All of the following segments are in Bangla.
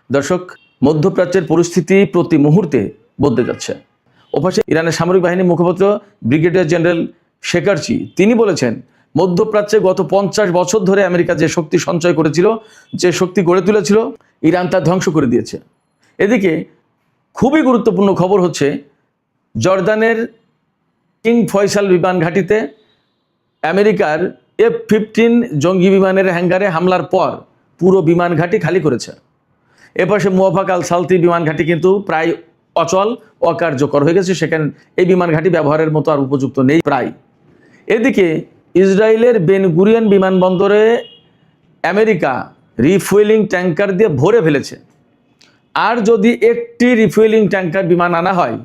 দর্শক, মধ্যপ্রাচ্যের পরিস্থিতি প্রতি মুহূর্তে বদলে যাচ্ছে। ওপাশে ইরানের সামরিক বাহিনীর মুখপাত্র ব্রিগেডিয়ার জেনারেল শেকারচি তিনি বলেছেন, মধ্যপ্রাচ্যে গত 50 বছর ধরে আমেরিকা যে শক্তি সঞ্চয় করেছিল, যে শক্তি গড়ে তুলেছিল, ইরান তা ধ্বংস করে দিয়েছে। এদিকে খুবই গুরুত্বপূর্ণ খবর হচ্ছে, জর্দানের কিং ফয়সাল বিমান ঘাঁটিতে আমেরিকার F-15 জঙ্গি বিমানের হ্যাঙ্গারে হামলার পর পুরো বিমান ঘাঁটি খালি করেছে। এপাশে মুওয়াফাক আল সালতি বিমান ঘাঁটি কিন্তু প্রায় অচল, অকার্যকর হয়ে গেছে। সেখানে এই বিমান ঘাঁটি ব্যবহারের মতো আর উপযুক্ত নেই প্রায়। এদিকে ইসরায়েলের বেন গুরিয়ন বিমানবন্দরে আমেরিকা রিফুয়েলিং ট্যাঙ্কার দিয়ে ভরে ফেলেছে। আর যদি একটি রিফুয়েলিং ট্যাঙ্কার বিমান আনা হয়,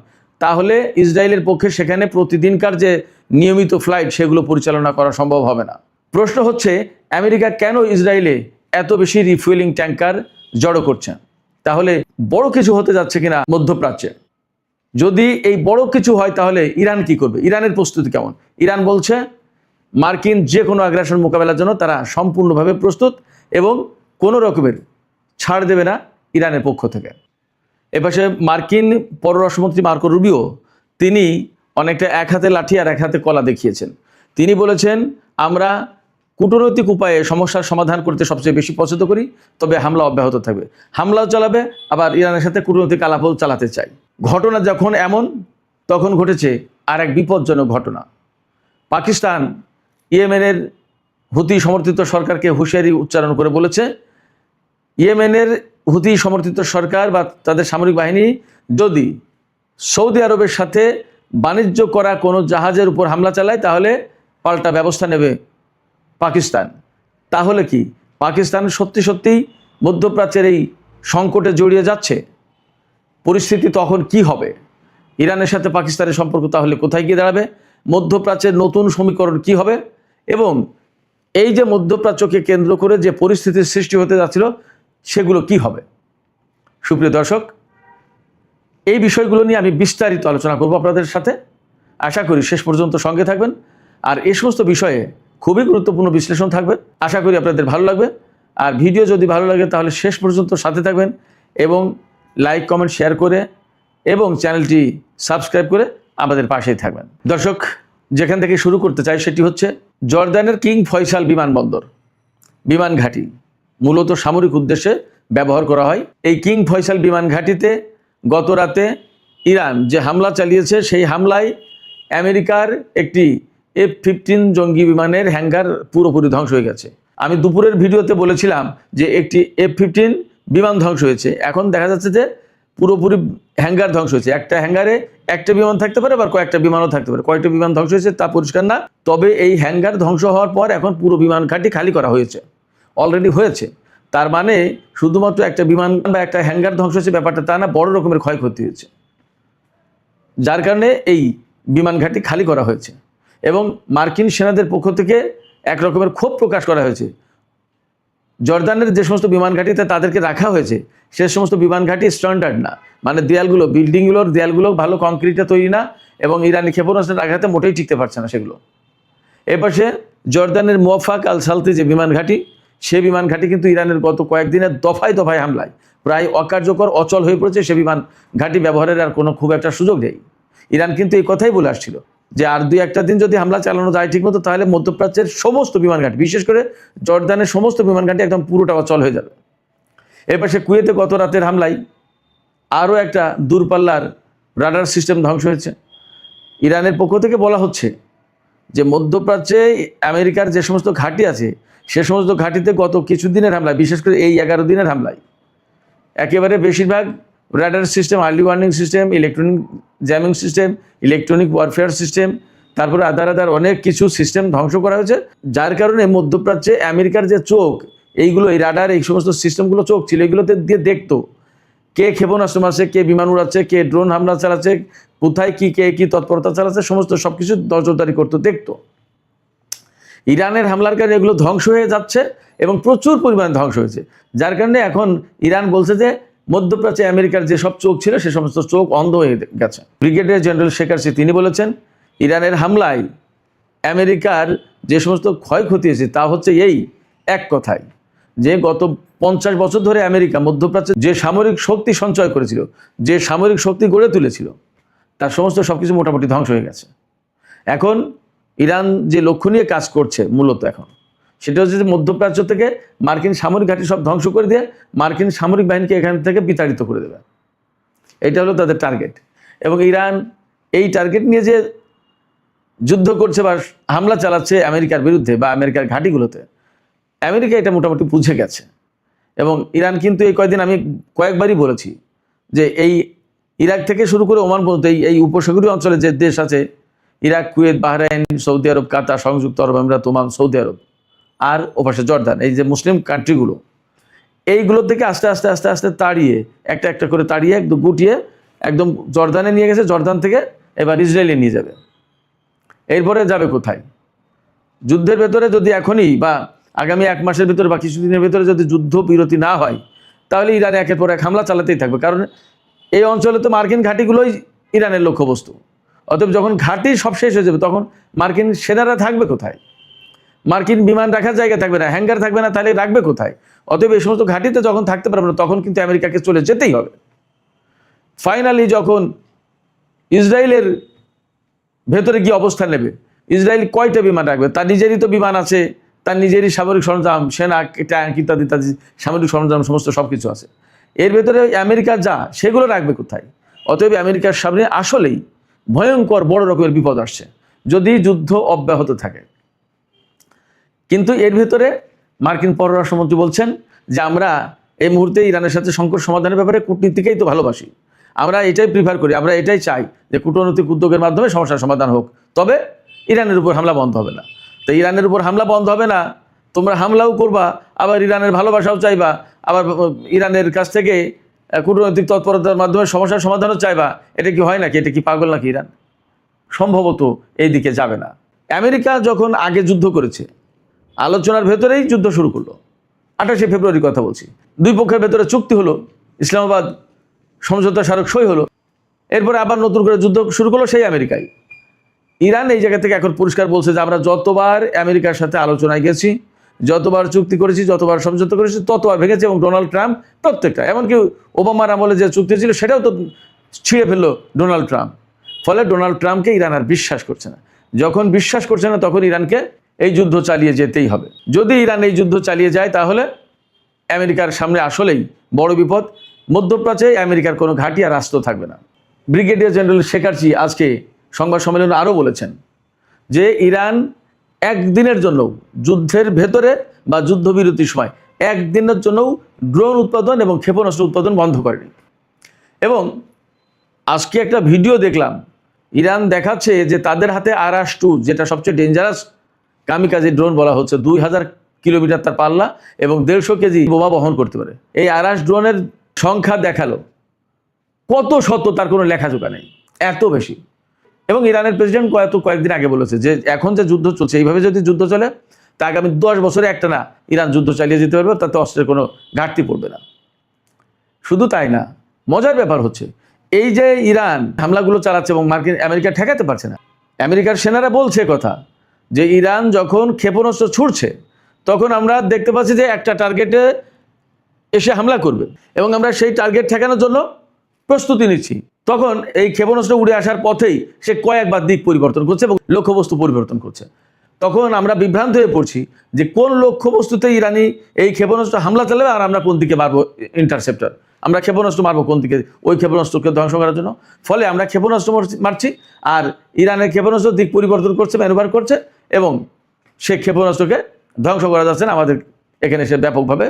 তাহলে ইসরায়েলের পক্ষে সেখানে প্রতিদিনকার যে নিয়মিত ফ্লাইট সেগুলো পরিচালনা করা সম্ভব হবে না। প্রশ্ন হচ্ছে, আমেরিকা কেন ইসরায়েলে এত বেশি রিফুয়েলিং ট্যাঙ্কার জড়ো করছে? তাহলে বড় কিছু হতে যাচ্ছে কিনা মধ্যপ্রাচ্যে? যদি এই বড় কিছু হয়, তাহলে ইরান কি করবে? ইরানের প্রস্তুতি কেমন? ইরান বলছে, মার্কিন যে কোনো আগ্রাসন মোকাবেলার জন্য তারা সম্পূর্ণভাবে প্রস্তুত এবং কোনো রকমের ছাড় দেবে না ইরানের পক্ষ থেকে। এপাশে মার্কিন পররাষ্ট্রমন্ত্রী মার্কো রুবিও তিনি অনেকটা এক হাতে লাঠি আর এক হাতে কলা দেখিয়েছেন। তিনি বলেছেন, আমরা কূটনৈতিক উপায়ে সমস্যার সমাধান করতে সবচেয়ে বেশি পছন্দ করি, তবে হামলা অব্যাহত থাকবে। হামলাও চালাবে, আবার ইরানের সাথে কূটনৈতিক আলাপও চালাতে চাই। ঘটনা যখন এমন, তখন ঘটেছে আর এক বিপজ্জনক ঘটনা। পাকিস্তান ইয়েমেনের হুতি সমর্থিত সরকারকে হুঁশিয়ারি উচ্চারণ করে বলেছে, ইয়েমেনের হুতি সমর্থিত সরকার বা তাদের সামরিক বাহিনী যদি সৌদি আরবের সাথে বাণিজ্য করা কোনো জাহাজের উপর হামলা চালায়, তাহলে পাল্টা ব্যবস্থা নেবে পাকিস্তান। তাহলে কি পাকিস্তান সত্যি সত্যিই মধ্যপ্রাচ্যের এই সংকটে জড়িয়ে যাচ্ছে? পরিস্থিতি তখন কি হবে? ইরানের সাথে পাকিস্তানের সম্পর্ক তাহলে কোথায় গিয়ে দাঁড়াবে? মধ্যপ্রাচ্যের নতুন সমীকরণ কি হবে? এবং এই যে মধ্যপ্রাচ্যকে কেন্দ্র করে যে পরিস্থিতির সৃষ্টি হতে যাচ্ছিল, সেগুলো কি হবে? সুপ্রিয় দর্শক, এই বিষয়গুলো নিয়ে আমি বিস্তারিত আলোচনা করব আপনাদের সাথে। আশা করি শেষ পর্যন্ত সঙ্গে থাকবেন। আর এই সমস্ত বিষয়ে খুবই গুরুত্বপূর্ণ বিশ্লেষণ থাকবে। আশা করি আপনাদের ভালো লাগবে। আর ভিডিও যদি ভালো লাগে, তাহলে শেষ পর্যন্ত সাথে থাকবেন এবং লাইক, কমেন্ট, শেয়ার করে এবং চ্যানেলটি সাবস্ক্রাইব করে আমাদের পাশেই থাকবেন। দর্শক, যেখান থেকে শুরু করতে চাই সেটি হচ্ছে জর্দানের কিং ফয়সাল বিমানবন্দর, বিমান ঘাঁটি মূলত সামরিক উদ্দেশ্যে ব্যবহার করা হয়। এই কিং ফয়সাল বিমান ঘাঁটিতে গত রাতে ইরান যে হামলা চালিয়েছে, সেই হামলায় আমেরিকার একটি F-15 জঙ্গি বিমানের হ্যাঙ্গার পুরোপুরি ধ্বংস হয়ে গেছে। আমি দুপুরের ভিডিওতে বলেছিলাম যে একটি F-15 বিমান ধ্বংস হয়েছে। এখন দেখা যাচ্ছে যে পুরোপুরি হ্যাঙ্গার ধ্বংস হয়েছে। একটা হ্যাঙ্গারে একটা বিমান থাকতে পারে, আবার কয়েকটা বিমানও থাকতে পারে। কয়েকটা বিমান ধ্বংস হয়েছে তা পরিষ্কার না। তবে এই হ্যাঙ্গার ধ্বংস হওয়ার পর এখন পুরো বিমান ঘাঁটি খালি করা হয়েছে, অলরেডি হয়েছে। তার মানে শুধুমাত্র একটা বিমান বা একটা হ্যাঙ্গার ধ্বংস হয়েছে ব্যাপারটা তা না, বড় রকমের ক্ষয়ক্ষতি হয়েছে, যার কারণে এই বিমান ঘাঁটি খালি করা হয়েছে। এবং মার্কিন সেনাদের পক্ষ থেকে এক রকমের ক্ষোভ প্রকাশ করা হয়েছে। জর্দানের যে সমস্ত বিমান ঘাঁটিতে তাদেরকে রাখা হয়েছে, সে সমস্ত বিমান ঘাঁটি স্ট্যান্ডার্ড না, মানে দেয়ালগুলো, বিল্ডিংগুলোর দেয়ালগুলো ভালো কংক্রিটে তৈরি না এবং ইরানি ক্ষেপণাস্ত্রের আঘাতে মোটেই টিকতে পারছে না সেগুলো। এপাশে জর্দানের মুওয়াফাক আল সালতি যে বিমান ঘাঁটি, সে বিমান ঘাঁটি কিন্তু ইরানের গত কয়েকদিনের দফায় দফায় হামলায় প্রায় অকার্যকর, অচল হয়ে পড়েছে। সে বিমান ঘাঁটি ব্যবহারের আর কোনো খুব একটা সুযোগ নেই। ইরান কিন্তু এই কথাই বলে আসছিল যে আর 2-1 দিন যদি হামলা চালানো যায় ঠিকমতো, তাহলে মধ্যপ্রাচ্যের সমস্ত বিমান ঘাঁটি, বিশেষ করে জর্দানের সমস্ত বিমান ঘাঁটি একদম পুরোটা অচল হয়ে যাবে। এরপর সে কুয়েতে গত রাতের হামলায় আরও একটা দূরপাল্লার রাডার সিস্টেম ধ্বংস হয়েছে। ইরানের পক্ষ থেকে বলা হচ্ছে যে মধ্যপ্রাচ্যে আমেরিকার যে সমস্ত ঘাঁটি আছে, সে সমস্ত ঘাঁটিতে গত কিছুদিনের হামলায়, বিশেষ করে এই 11 দিনের হামলায় একেবারে বেশিরভাগ radar system, early warning system, electronic jamming system, electronic warfare system, তারপরে আদার অনেক কিছু সিস্টেম ধ্বংস করা হয়েছে। যার কারণে মধ্যপ্রাচ্যে আমেরিকার যে চোখ, এইগুলো, এই রাডার, এই সমস্ত সিস্টেমগুলো চোখ ছিল, এগুলোতে দিয়ে দেখতো কে ক্ষেপণাস্ত্র মারছে, কে বিমান উড়াচ্ছে, কে ড্রোন হামলা চালাচ্ছে, কোথায় কে কি তৎপরতা চালাচ্ছে, সমস্ত সবকিছু নজরদারি করতো, দেখতো। ইরানের হামলার কারণে এগুলো ধ্বংস হয়ে যাচ্ছে এবং প্রচুর পরিমাণে ধ্বংস হয়েছে। যার কারণে এখন ইরান বলছে যে মধ্যপ্রাচ্যে আমেরিকার যে সব চোখ ছিল, সে সমস্ত চোখ অন্ধ হয়ে গেছে। ব্রিগেডিয়ার জেনারেল শেকারচি তিনি বলেছেন, ইরানের হামলায় আমেরিকার যে সমস্ত ক্ষয়ক্ষতি হয়েছে তা হচ্ছে এই এক কথায় যে গত 50 বছর ধরে আমেরিকা মধ্যপ্রাচ্যে যে সামরিক শক্তি সঞ্চয় করেছিল, যে সামরিক শক্তি গড়ে তুলেছিল, তার সমস্ত সবকিছু মোটামুটি ধ্বংস হয়ে গেছে। এখন ইরান যে লক্ষ্য নিয়ে কাজ করছে মূলত এখন, সেটা হচ্ছে যে মধ্যপ্রাচ্য থেকে মার্কিন সামরিক ঘাঁটি সব ধ্বংস করে দিয়ে মার্কিন সামরিক বাহিনীকে এখান থেকে বিতাড়িত করে দেবে। এটা হলো তাদের টার্গেট। এবং ইরান এই টার্গেট নিয়ে যে যুদ্ধ করছে বা হামলা চালাচ্ছে আমেরিকার বিরুদ্ধে বা আমেরিকার ঘাঁটিগুলোতে, আমেরিকা এটা মোটামুটি বুঝে গেছে। এবং ইরান কিন্তু এই কয়েকদিন আমি কয়েকবারই বলেছি যে এই ইরাক থেকে শুরু করে ওমান পর্যন্ত এই উপসাগরীয় অঞ্চলে যে দেশ আছে, ইরাক, কুয়েত, বাহরাইন, সৌদি আরব, কাতার, সংযুক্ত আরব আমিরাত, ওমান, সৌদি আরব আর ওপাশে জর্দান, এই যে মুসলিম কান্ট্রিগুলো, এইগুলোর থেকে আস্তে আস্তে আস্তে আস্তে তাড়িয়ে একটা একটা করে তাড়িয়ে একদম গুটিয়ে একদম জর্দানে নিয়ে গেছে। জর্দান থেকে এবার ইসরায়েলে নিয়ে যাবে। এরপরে যাবে কোথায়? যুদ্ধের ভেতরে যদি এখনই বা আগামী 1 মাসের ভিতরে বা কিছুদিনের ভিতরে যদি যুদ্ধ বিরতি না হয়, তাহলে ইরান একের পর এক হামলা চালাতেই থাকবে। কারণ এই অঞ্চলে তো মার্কিন ঘাঁটিগুলোই ইরানের লক্ষ্যবস্তু। অতএব যখন ঘাঁটি সব শেষ হয়ে যাবে, তখন মার্কিন সেনারা থাকবে কোথায়? মার্কিন বিমান রাখার জায়গা থাকবে না, হ্যাঙ্গার থাকবে না, তাহলে রাখবে কোথায়? অতএব এই সমস্ত ঘাঁটিতে যখন থাকতে পারবে না, তখন কিন্তু আমেরিকাকে চলে যেতেই হবে। ফাইনালি যখন ইসরায়েলের ভেতরে গিয়ে অবস্থান নেবে, ইসরায়েল কয়টা বিমান রাখবে? তার নিজেরই তো বিমান আছে, তার নিজেরই সামরিক সরঞ্জাম, সেনা, ট্যাঙ্ক ইত্যাদি ইত্যাদি সামরিক সরঞ্জাম সমস্ত সব কিছু আছে। এর ভেতরে আমেরিকা যা, সেগুলো রাখবে কোথায়? অতএব আমেরিকার সামনে আসলেই ভয়ঙ্কর বড় রকমের বিপদ আসছে যদি যুদ্ধ অব্যাহত থাকে। কিন্তু এর ভেতরে মার্কিন পররাষ্ট্রমন্ত্রী বলছেন যে আমরা এই মুহূর্তে ইরানের সাথে সংকট সমাধানের ব্যাপারে কূটনীতিকেই তো ভালোবাসি, আমরা এটাই প্রিফার করি, আমরা এটাই চাই যে কূটনৈতিক উদ্যোগের মাধ্যমে সমস্যার সমাধান হোক, তবে ইরানের উপর হামলা বন্ধ হবে না। তো ইরানের উপর হামলা বন্ধ হবে না, তোমরা হামলাও করবা, আবার ইরানের ভালোবাসাও চাইবা, আবার ইরানের কাছ থেকে কূটনৈতিক তৎপরতার মাধ্যমে সমস্যার সমাধানও চাইবা। এটা কি হয় নাকি? এটা কি পাগল নাকি ইরান? সম্ভবত এই দিকে যাবে না। আমেরিকা যখন আগে যুদ্ধ করেছে, আলোচনার ভেতরেই যুদ্ধ শুরু করলো। 28শে ফেব্রুয়ারির কথা বলছি। দুই পক্ষের ভেতরে চুক্তি হলো, ইসলামাবাদ সমঝোতা স্মারক সই হলো। এরপরে আবার নতুন করে যুদ্ধ শুরু করলো সেই আমেরিকায়। ইরান এই জায়গা থেকে এখন পরিষ্কার বলছে যে আমরা যতবার আমেরিকার সাথে আলোচনায় গেছি, যতবার চুক্তি করেছি, যতবার সমঝোতা করেছি, ততবার ভেঙেছে। এবং ডোনাল্ড ট্রাম্প প্রত্যেকটা, এমনকি ওবামার আমলে যে চুক্তি ছিল সেটাও তো ছিঁড়ে ফেললো ডোনাল্ড ট্রাম্প। ফলে ডোনাল্ড ট্রাম্পকে ইরান আর বিশ্বাস করছে না। যখন বিশ্বাস করছে না, তখন ইরানকে এই যুদ্ধ চালিয়ে যেতেই হবে। যদি ইরান এই যুদ্ধ চালিয়ে যায়, তাহলে আমেরিকার সামনে আসলেই বড় বিপদ। মধ্যপ্রাচ্যে আমেরিকার কোনো ঘাঁটি আর রাষ্ট্র থাকবে না। ব্রিগেডিয়ার জেনারেল শেকারচি আজকে সংবাদ সম্মেলনে আরও বলেছেন যে ইরান একদিনের জন্য যুদ্ধের ভেতরে বা যুদ্ধবিরতির সময় একদিনের জন্যও ড্রোন উৎপাদন এবং ক্ষেপণাস্ত্র উৎপাদন বন্ধ করেনি। এবং আজকে একটা ভিডিও দেখলাম, ইরান দেখাচ্ছে যে তাদের হাতে আরাস-2, যেটা সবচেয়ে ডেঞ্জারাস কামিকাজি ড্রোন বলা হচ্ছে, 2000 কিলোমিটার তার পাল্লা এবং 150 কেজি বোমা বহন করতে পারে। এই আরাস ড্রোনের সংখ্যা দেখালো কত শত, তার কোনো লেখাজোখা নেই, এত বেশি। এবং ইরানের প্রেসিডেন্ট কয়েকদিন আগে বলেছে যে এখন যে যুদ্ধ চলছে, এইভাবে যদি যুদ্ধ চলে, তা আগামী 10 বছরে একটা না ইরান যুদ্ধ চালিয়ে যেতে পারবে, তাতে অস্ত্রের কোনো ঘাটতি পড়বে না। শুধু তাই না, মজার ব্যাপার হচ্ছে এই যে ইরান হামলাগুলো চালাচ্ছে এবং আমেরিকা ঠেকাতে পারছে না। আমেরিকার সেনারা বলছে কথা যে ইরান যখন ক্ষেপণাস্ত্র ছুড়ছে, তখন আমরা দেখতে পাচ্ছি যে একটা টার্গেটে এসে হামলা করবে এবং আমরা সেই টার্গেট ঠেকানোর জন্য প্রস্তুতি নিচ্ছি। তখন এই ক্ষেপণাস্ত্র উড়ে আসার পথেই সে কয়েকবার দিক পরিবর্তন করছে এবং লক্ষ্যবস্তু পরিবর্তন করছে। তখন আমরা বিভ্রান্ত হয়ে পড়ছি যে কোন লক্ষ্যবস্তুতে ইরানি এই ক্ষেপণাস্ত্র হামলা চালাবে আর আমরা কোন দিকে মারবো ইন্টারসেপ্টর, আমরা ক্ষেপণাস্ত্র মারবো কোন দিকে ওই ক্ষেপণাস্ত্রকে ধ্বংস করার জন্য। ফলে আমরা ক্ষেপণাস্ত্র মারছি আর ইরানের ক্ষেপণাস্ত্র দিক পরিবর্তন করছে, ম্যানুভার করছে এবং সে ক্ষেপণাস্ত্রকে ধ্বংস করা যাচ্ছে না, আমাদের এখানে সে ব্যাপকভাবে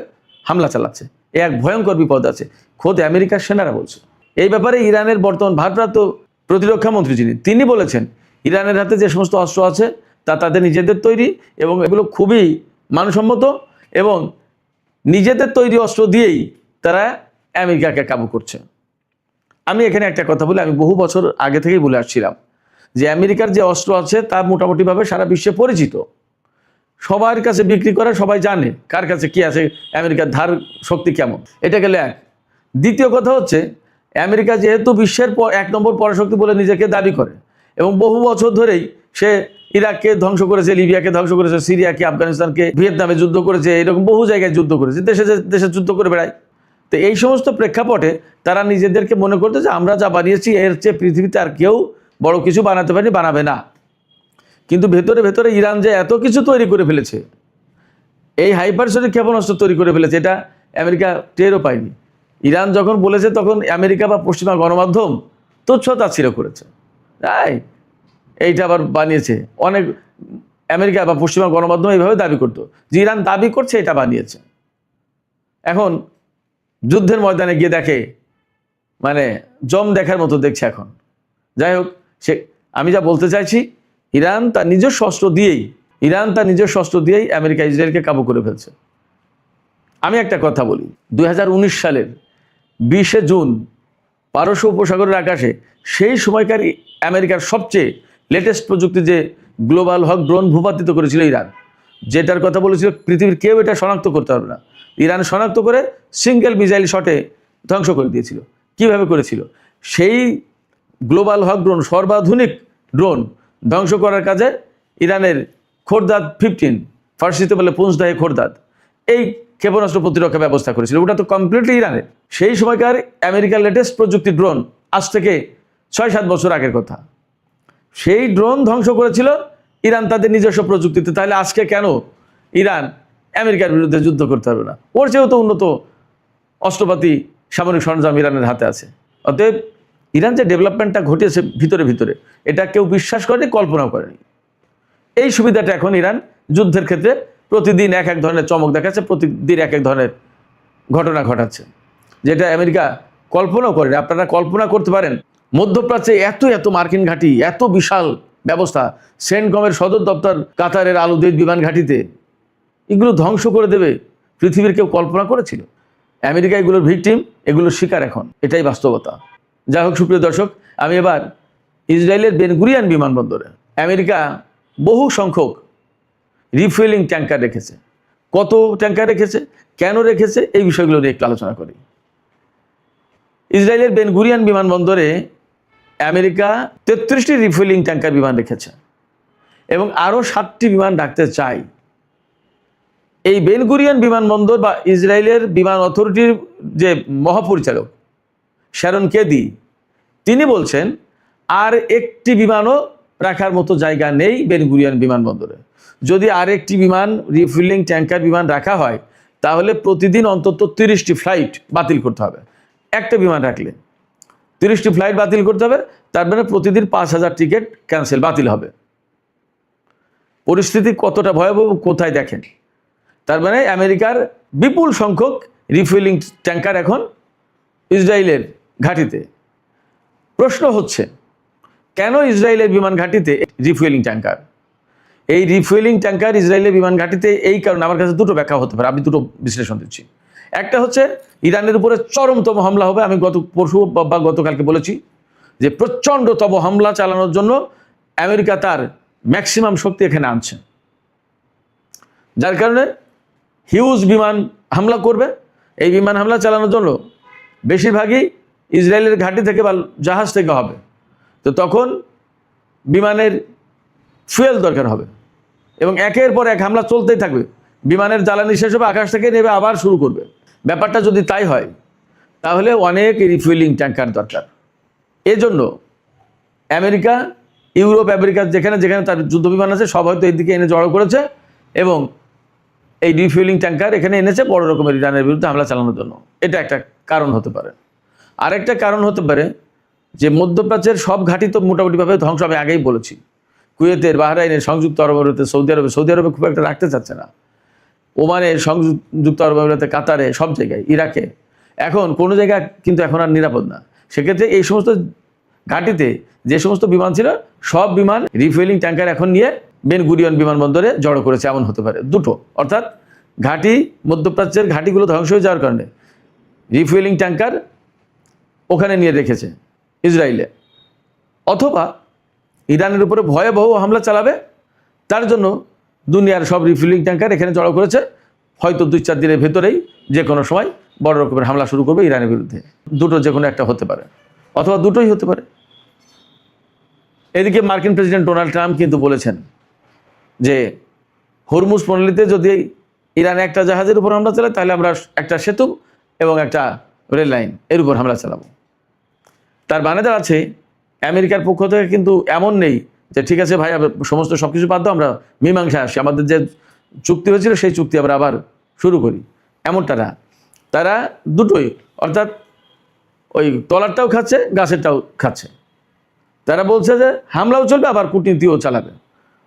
হামলা চালাচ্ছে। এক ভয়ঙ্কর বিপদ আছে, খোদ আমেরিকার সেনারা বলছে। এই ব্যাপারে ইরানের বর্তমান ভারপ্রাপ্ত প্রতিরক্ষা মন্ত্রী তিনি বলেছেন ইরানের হাতে যে সমস্ত অস্ত্র আছে তা তাদের নিজেদের তৈরি এবং এগুলো খুবই মানসম্মত এবং নিজেদের তৈরি অস্ত্র দিয়েই তারা আমেরিকাকে কাবু করছে। আমি এখানে একটা কথা বলি, আমি বহু বছর আগে থেকেই বলে আসছিলাম যে আমেরিকার যে অস্ত্র আছে তা মোটামুটিভাবে সারা বিশ্বে পরিচিত, সবার কাছে বিক্রি করে, সবাই জানে কার কাছে কি আছে, আমেরিকার ধার শক্তি কেমন। এটা গেলে এক। দ্বিতীয় কথা হচ্ছে আমেরিকা যেহেতু বিশ্বের 1 নম্বর পরাশক্তি বলে নিজেকে দাবি করে এবং বহু বছর ধরেই সে ইরাককে ধ্বংস করেছে, লিবিয়াকে ধ্বংস করেছে, সিরিয়াকে, আফগানিস্তানকে, ভিয়েতনামে যুদ্ধ করেছে, এরকম বহু জায়গায় যুদ্ধ করেছে, দেশে দেশে যুদ্ধ করে বেড়ায়। তো এই সমস্ত প্রেক্ষাপটে তারা নিজেদেরকে মনে করতো যে আমরা যা বানিয়েছি এর চেয়ে পৃথিবীতে আর কেউ বড় কিছু বানাতে পারেনি, বানাবে না। কিন্তু ভেতরে ভেতরে ইরান যে এত কিছু তৈরি করে ফেলেছে, এই হাইপারসনিক ক্ষেপণাস্ত্র তৈরি করে ফেলেছে, এটা আমেরিকা টেরও পায়নি। ইরান যখন বলেছে তখন আমেরিকা বা পশ্চিমা গণমাধ্যম তুচ্ছ-তাচ্ছিল্য করেছে, তাই এইটা আবার বানিয়েছে। অনেক আমেরিকা বা পশ্চিমা গণমাধ্যম এইভাবে দাবি করতো যে ইরান দাবি করছে এটা বানিয়েছে। এখন যুদ্ধের ময়দানে গিয়ে দেখে মানে জম দেখার মতো দেখছে এখন। যাই হোক, আমি যা বলতে চাইছি, ইরান তার নিজস্ব অস্ত্র দিয়েই আমেরিকা ইসরায়েলকে কাবু করে ফেলছে। আমি একটা কথা বলি, 2019 সালের 20 জুন পারস্য উপসাগরের আকাশে সেই সময়কার আমেরিকার সবচেয়ে লেটেস্ট প্রযুক্তি যে গ্লোবাল হক ড্রোন ভূপাতিত করেছিল ইরান, যেটার কথা বলেছিল পৃথিবীর কেউ এটা শনাক্ত করতে পারবে না, ইরান শনাক্ত করে সিঙ্গেল মিসাইল শটে ধ্বংস করে দিয়েছিল। কিভাবে করেছিল? সেই গ্লোবাল হক ড্রোন, সর্বাধুনিক ড্রোন ধ্বংস করার কাজে ইরানের খোরদাদ 15, ফার্সিতে বলে পুঞ্জদাহে খোরদাদ, এই ক্ষেপণাস্ত্র প্রতিরক্ষা ব্যবস্থা করেছিল। ওটা তো কমপ্লিটলি ইরানের। সেই সময়কার আমেরিকার লেটেস্ট প্রযুক্তি ড্রোন, আজ থেকে 6-7 বছর আগের কথা, সেই ড্রোন ধ্বংস করেছিল ইরান তাদের নিজস্ব প্রযুক্তিতে। তাহলে আজকে কেন ইরান আমেরিকার বিরুদ্ধে যুদ্ধ করতে পারবে না? ওর চেয়েও তো উন্নত অস্ত্রপাতি, সামরিক সরঞ্জাম ইরানের হাতে আছে। অতএব ইরান যে ডেভেলপমেন্টটা ঘটিয়েছে ভিতরে ভিতরে, এটা কেউ বিশ্বাস করেনি, কল্পনাও করেনি। এই সুবিধাটা এখন ইরান যুদ্ধের ক্ষেত্রে প্রতিদিন এক এক ধরনের চমক দেখাচ্ছে, প্রতিদিন এক এক ধরনের ঘটনা ঘটাচ্ছে, যেটা আমেরিকা কল্পনাও করেনি। আপনারা কল্পনা করতে পারেন মধ্যপ্রাচ্যে এত এত মার্কিন ঘাঁটি, এত বিশাল ব্যবস্থা, সেন্টকমের সদর দপ্তর কাতারের আলুদৈদ বিমান ঘাঁটিতে, এগুলো ধ্বংস করে দেবে পৃথিবীর কেউ কল্পনা করেছিল? আমেরিকা এগুলোর ভিকটিম, এগুলোর শিকার এখন, এটাই বাস্তবতা। যাই হোক সুপ্রিয় দর্শক, আমি এবার ইসরায়েলের বেন গুরিয়ন বিমানবন্দরে আমেরিকা বহু সংখ্যক রিফুয়েলিং ট্যাঙ্কার রেখেছে। কত ট্যাঙ্কার রেখেছে, কেন রেখেছে, এই বিষয়গুলো নিয়ে একটু আলোচনা করি। ইসরায়েলের বেন গুরিয়ন বিমানবন্দরে আমেরিকা 33টি রিফুয়েলিং ট্যাঙ্কার বিমান রেখেছে এবং আরও 7টি বিমান রাখতে চায়। এই বেন গুরিয়ন বিমানবন্দর বা ইসরায়েলের বিমান অথরিটির যে মহাপরিচালক শ্যারন কেদি, তিনি বলছেন আর একটি বিমানও রাখার মতো জায়গা নেই বেন গুরিয়ন বিমানবন্দরে। যদি আর একটি বিমান রিফুয়েলিং ট্যাঙ্কার বিমান রাখা হয় তাহলে প্রতিদিন অন্তত 30টি ফ্লাইট বাতিল করতে হবে। একটা বিমান রাখলে 30টি ফ্লাইট বাতিল করতে হবে, তার মানে প্রতিদিন 5000 টিকিট ক্যান্সেল, বাতিল হবে। পরিস্থিতি কতটা ভয়াবহ কোথায় দেখেন। তার মানে আমেরিকার বিপুল সংখ্যক রিফুয়েলিং ট্যাঙ্কার এখন ইসরায়েলের ঘাঁটিতে। প্রশ্ন হচ্ছে, কেন ইসরায়েলের বিমান ঘাঁটিতে রিফুয়েলিং ট্যাঙ্কার? এই রিফুয়েলিং ট্যাঙ্কার ইসরায়েলের বিমান ঘাঁটিতে এই কারণে আমার কাছে দুটো ব্যাখ্যা হতে পারে, আমি দুটো বিশ্লেষণ দিচ্ছি। একটা হচ্ছে ইরানের উপরে চরমতম হামলা হবে। আমি পরশু বা গতকালকে বলেছি যে প্রচণ্ডতম হামলা চালানোর জন্য আমেরিকা তার ম্যাক্সিমাম শক্তি এখানে আনছে, যার কারণে হিউজ বিমান হামলা করবে। এই বিমান হামলা চালানোর জন্য বেশিরভাগই ইসরায়েলের ঘাঁটি থেকে বা জাহাজ থেকে হবে। তো তখন বিমানের ফুয়েল দরকার হবে এবং একের পর এক হামলা চলতেই থাকবে। বিমানের জ্বালানি শেষ হবে, আকাশ থেকে নেবে, আবার শুরু করবে। ব্যাপারটা যদি তাই হয় তাহলে অনেক রিফুয়েলিং ট্যাঙ্কার দরকার। এজন্য আমেরিকা, ইউরোপ, আমেরিকা যেখানে যেখানে তার যুদ্ধ বিমান আছে সব হয়তো এইদিকে এনে জড়ো করেছে এবং এই রিফুয়েলিং ট্যাঙ্কার এখানে এনেছে বড় রকমের ইরানের বিরুদ্ধে হামলা চালানোর জন্য। এটা একটা কারণ হতে পারে। আরেকটা কারণ হতে পারে যে মধ্যপ্রাচ্যের সব ঘাঁটি তো মোটামুটিভাবে ধ্বংস, আমি আগেই বলেছি। কুয়েতের, বাহরাইনের, সংযুক্ত আরব আমিরাতে, সৌদি আরবে খুব একটা রাখতে চাচ্ছে না, ওমানের, সংযুক্ত আরব আমিরাতে, কাতারে, সব জায়গায়, ইরাকে। এখন কোনো জায়গা কিন্তু এখন আর নিরাপদ না। সেক্ষেত্রে এই সমস্ত ঘাঁটিতে যে সমস্ত বিমান ছিল সব বিমান রিফুয়েলিং ট্যাঙ্কার এখন নিয়ে বেন গুরিয়ন বিমানবন্দরে জড়ো করেছে, এমন হতে পারে দুটো। অর্থাৎ ঘাঁটি, মধ্যপ্রাচ্যের ঘাঁটিগুলো ধ্বংস হয়ে যাওয়ার কারণে রিফুয়েলিং ট্যাঙ্কার ওখানে নিয়ে রেখেছে ইসরায়েলে, অথবা ইরানের উপরে ভয়াবহ হামলা চালাবে তার জন্য দুনিয়ার সব রিফুয়েলিং ট্যাঙ্কার এখানে জড়ো করেছে। হয়তো 2-4 দিনের ভেতরেই যে কোনো সময় বড় রকমের হামলা শুরু করবে ইরানের বিরুদ্ধে। দুটো যে কোনো একটা হতে পারে, অথবা দুটোই হতে পারে। এদিকে মার্কিন প্রেসিডেন্ট ডোনাল্ড ট্রাম্প কিন্তু বলেছেন যে হরমুজ প্রণালীতে যদি ইরান একটা জাহাজের উপর হামলা চালায় তাহলে আমরা একটা সেতু এবং একটা রেল লাইন এর উপর হামলা চালাবো। তার মানে দাঁড়াচ্ছে আমেরিকার পক্ষ থেকে কিন্তু এমন নেই যে ঠিক আছে ভাই সমস্ত সব কিছু বাদ দাও, আমরা মীমাংসা আসি, আমাদের যে চুক্তি হয়েছিল সেই চুক্তি আমরা আবার শুরু করি, এমনটা না। তারা দুটোই, অর্থাৎ ওই তলারটাও খাচ্ছে গাছেরটাও খাচ্ছে। তারা বলছে যে হামলাও চলবে আবার কূটনীতিও চালাবে।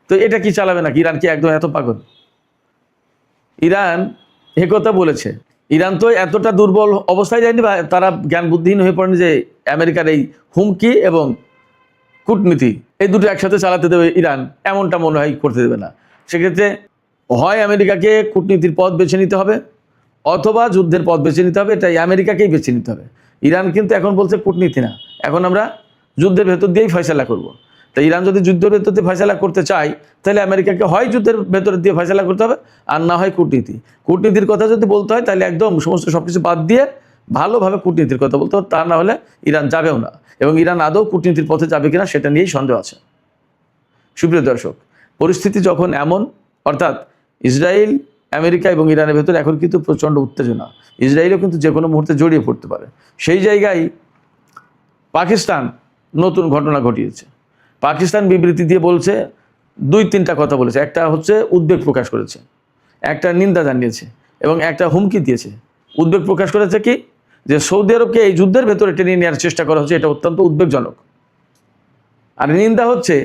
তো এটা কি চালাবে নাকি? ইরান কি একদম এত পাগল? ইরান একথা বলেছে, ইরান তো এতটা দুর্বল অবস্থায় যায়নি বা তারা জ্ঞান বুদ্ধিহীন হয়ে পড়েনি যে আমেরিকার এই হুমকি এবং কূটনীতি এই দুটো একসাথে চালাতে দেবে ইরান, এমনটা মনে হয় করতে দেবে না। সেক্ষেত্রে হয় আমেরিকাকে কূটনীতির পথ বেছে নিতে হবে অথবা যুদ্ধের পথ বেছে নিতে হবে, এটাই আমেরিকাকেই বেছে নিতে হবে। ইরান কিন্তু এখন বলছে কূটনীতি না, এখন আমরা যুদ্ধের ভেতর দিয়েই ফয়সালা করব। তাই ইরান যদি যুদ্ধের ভেতর দিয়ে ফয়সালা করতে চায় তাহলে আমেরিকাকে হয় যুদ্ধের ভেতর দিয়ে ফয়সালা করতে হবে আর না হয় কূটনীতি। কূটনীতির কথা যদি বলতে হয় তাহলে একদম সমস্ত সব কিছু বাদ দিয়ে ভালোভাবে কূটনীতির কথা বলতে হবে, তা না হলে ইরান যাবেও না। এবং ইরান আদৌ কূটনীতির পথে যাবে কিনা সেটা নিয়েই সন্দেহ আছে। সুপ্রিয় দর্শক, পরিস্থিতি যখন এমন, অর্থাৎ ইসরায়েল, আমেরিকা এবং ইরানের ভেতরে এখন কিন্তু প্রচণ্ড উত্তেজনা, ইসরায়েলও কিন্তু যে কোনো মুহূর্তে জড়িয়ে পড়তে পারে। সেই জায়গায় পাকিস্তান নতুন ঘটনা ঘটিয়েছে। পাকিস্তান বিবৃতি দিয়ে বলছে, দুই তিনটা কথা বলেছে। একটা হচ্ছে উদ্বেগ প্রকাশ করেছে, একটা নিন্দা জানিয়েছে এবং একটা হুমকি দিয়েছে। উদ্বেগ প্রকাশ করেছে কি, যে সৌদি আরবকে এই যুদ্ধের ভেতরে টেনে নেওয়ার চেষ্টা করা হচ্ছে, এটা অত্যন্ত উদ্বেগজনক। আর নিন্দা হচ্ছে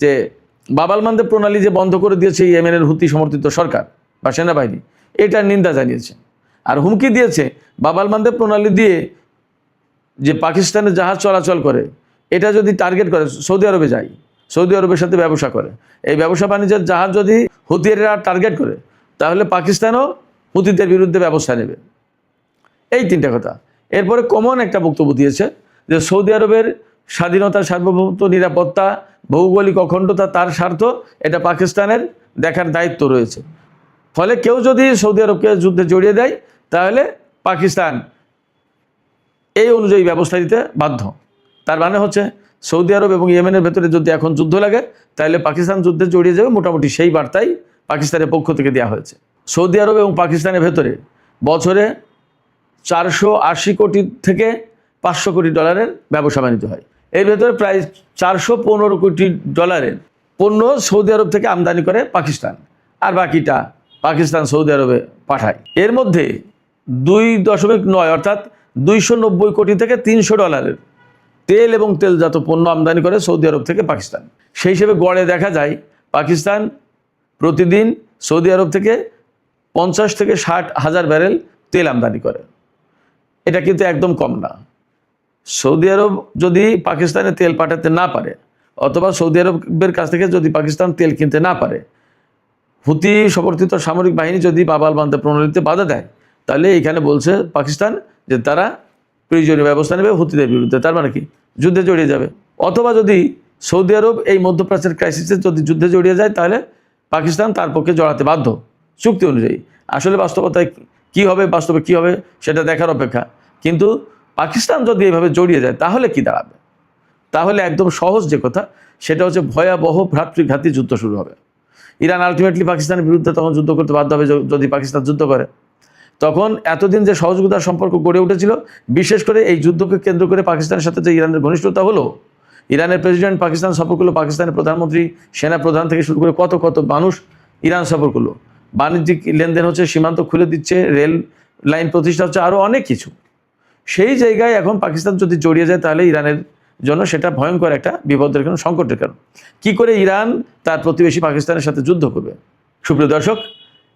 যে বাব-আল মানদেব প্রণালী যে বন্ধ করে দিয়েছে ইয়েমেনের হুতি সমর্থিত সরকার বা সেনাবাহিনী, এটার নিন্দা জানিয়েছে। আর হুমকি দিয়েছে বাব-আল মানদেব প্রণালী দিয়ে যে পাকিস্তানের জাহাজ চলাচল করে, এটা যদি টার্গেট করে সৌদি আরবে যায়, সৌদি আরবের সাথে ব্যবসা করে, এই ব্যবসা বাণিজ্যের জাহাজ যদি হুতিরা টার্গেট করে তাহলে পাকিস্তানও হুতিদের বিরুদ্ধে ব্যবস্থা নেবে। এই তিনটা কথা। এরপরে কমন একটা বক্তব্য দিয়েছে যে সৌদি আরবের স্বাধীনতা, সার্বভৌমত্ব, নিরাপত্তা, ভৌগোলিক অখণ্ডতা তার স্বার্থ, এটা পাকিস্তানের দেখার দায়িত্ব রয়েছে। ফলে কেউ যদি সৌদি আরবকে যুদ্ধে জড়িয়ে দেয় তাহলে পাকিস্তান এই অনুযায়ী ব্যবস্থা দিতে বাধ্য। তার মানে হচ্ছে সৌদি আরব এবং ইয়েমেনের ভেতরে যদি এখন যুদ্ধ লাগে তাহলে পাকিস্তান যুদ্ধে জড়িয়ে যাবে, মোটামুটি সেই বার্তাই পাকিস্তানের পক্ষ থেকে দেওয়া হয়েছে। সৌদি আরব এবং পাকিস্তানের ভেতরে বছরে 480 কোটি থেকে 500 কোটি ডলারের ব্যবসা বাণিজ্য হয়। এর ভেতরে প্রায় 415 কোটি ডলারের পণ্য সৌদি আরব থেকে আমদানি করে পাকিস্তান, আর বাকিটা পাকিস্তান সৌদি আরবে পাঠায়। এর মধ্যে 2.9 অর্থাৎ 290 কোটি থেকে 300 ডলারের তেল এবং তেলজাত পণ্য আমদানি করে সৌদি আরব থেকে পাকিস্তান। সেই হিসেবে গড়ে দেখা যায় পাকিস্তান প্রতিদিন সৌদি আরব থেকে 50 থেকে 60 হাজার ব্যারেল তেল আমদানি করে। এটা কিন্তু একদম কম না। সৌদি আরব যদি পাকিস্তানে তেল পাঠাতে না পারে অথবা সৌদি আরবের কাছ থেকে যদি পাকিস্তান তেল কিনতে না পারে, হুতি সমর্থিত সামরিক বাহিনী যদি বাব-আল মানদেব প্রণালীতে বাধা দেয়, তাহলে এখানে বলছে পাকিস্তান যে তারা প্রয়োজনীয় ব্যবস্থা নেবে হুতিদের বিরুদ্ধে। তার মানে কি, যুদ্ধে জড়িয়ে যাবে। অথবা যদি সৌদি আরব এই মধ্যপ্রাচ্যের ক্রাইসিসে যদি যুদ্ধে জড়িয়ে যায় তাহলে পাকিস্তান তার পক্ষে জড়াতে বাধ্য চুক্তি অনুযায়ী। আসলে বাস্তবতায় কি হবে, বাস্তবে কি হবে সেটা দেখার অপেক্ষা। কিন্তু পাকিস্তান যদি এইভাবে জড়িয়ে যায় তাহলে কি দাঁড়াবে? তাহলে একদম সহজ যে কথা সেটা হচ্ছে ভয়াবহ ভ্রাতৃঘাতী যুদ্ধ শুরু হবে। ইরান আলটিমেটলি পাকিস্তানের বিরুদ্ধে তখন যুদ্ধ করতে বাধ্য হবে যদি পাকিস্তান যুদ্ধ করে। তখন এতদিন যে সহযোগিতার সম্পর্ক গড়ে উঠেছিল, বিশেষ করে এই যুদ্ধকে কেন্দ্র করে পাকিস্তানের সাথে যে ইরানের ঘনিষ্ঠতা হলো, ইরানের প্রেসিডেন্ট পাকিস্তান সফর করলো, পাকিস্তানের প্রধানমন্ত্রী, সেনা প্রধান থেকে শুরু করে কত কত মানুষ ইরান সফর করলো, বাণিজ্যিক লেনদেন হচ্ছে, সীমান্ত খুলে দিচ্ছে, রেল লাইন প্রতিষ্ঠা হচ্ছে, আরও অনেক কিছু। সেই জায়গায় এখন পাকিস্তান যদি জড়িয়ে যায় তাহলে ইরানের জন্য সেটা ভয়ঙ্কর একটা বিপদের কারণ, সংকটের কারণ। কি করে ইরান তার প্রতিবেশী পাকিস্তানের সাথে যুদ্ধ করবে? সুপ্রিয় দর্শক,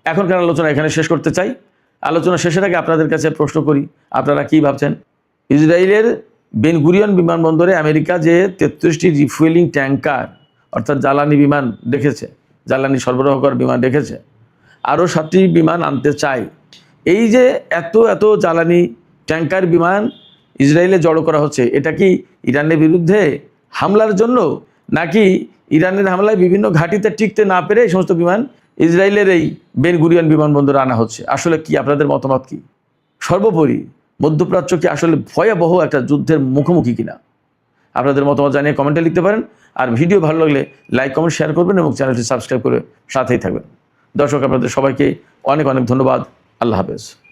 এখনকার আলোচনা এখানে শেষ করতে চাই। আলোচনা শেষের আগে আপনাদের কাছে প্রশ্ন করি, আপনারা কি ভাবছেন? ইসরায়েলের বেন গুরিয়ন বিমানবন্দরে আমেরিকা যে 33টি রিফুয়েলিং ট্যাঙ্কার অর্থাৎ জ্বালানি বিমান রেখেছে, জ্বালানি সরবরাহ করার বিমান রেখেছে, আরও 7টি বিমান আনতে চায়। এই যে এত এত জ্বালানি ট্যাঙ্কার বিমান ইসরায়েলে জড়ো করা হচ্ছে, এটা কি ইরানের বিরুদ্ধে হামলার জন্য, নাকি ইরানের হামলায় বিভিন্ন ঘাঁটিতে টিকতে না পেরে এই সমস্ত বিমান ইসরায়েলের এই বেন গুরিয়ন বিমানবন্দরে আনা হচ্ছে? আসলে কি আপনাদের মতামত কি? সর্বোপরি মধ্যপ্রাচ্য কি আসলে ভয়াবহ একটা যুদ্ধের মুখোমুখি কিনা? আপনাদের মতামত জানিয়ে কমেন্টে লিখতে পারেন। আর ভিডিও ভালো লাগলে লাইক কমেন্ট শেয়ার করবেন এবং চ্যানেলটি সাবস্ক্রাইব করে সাথেই থাকবেন। দর্শক, আপনাদের সবাইকে অনেক অনেক ধন্যবাদ। আল্লাহ হাফেজ।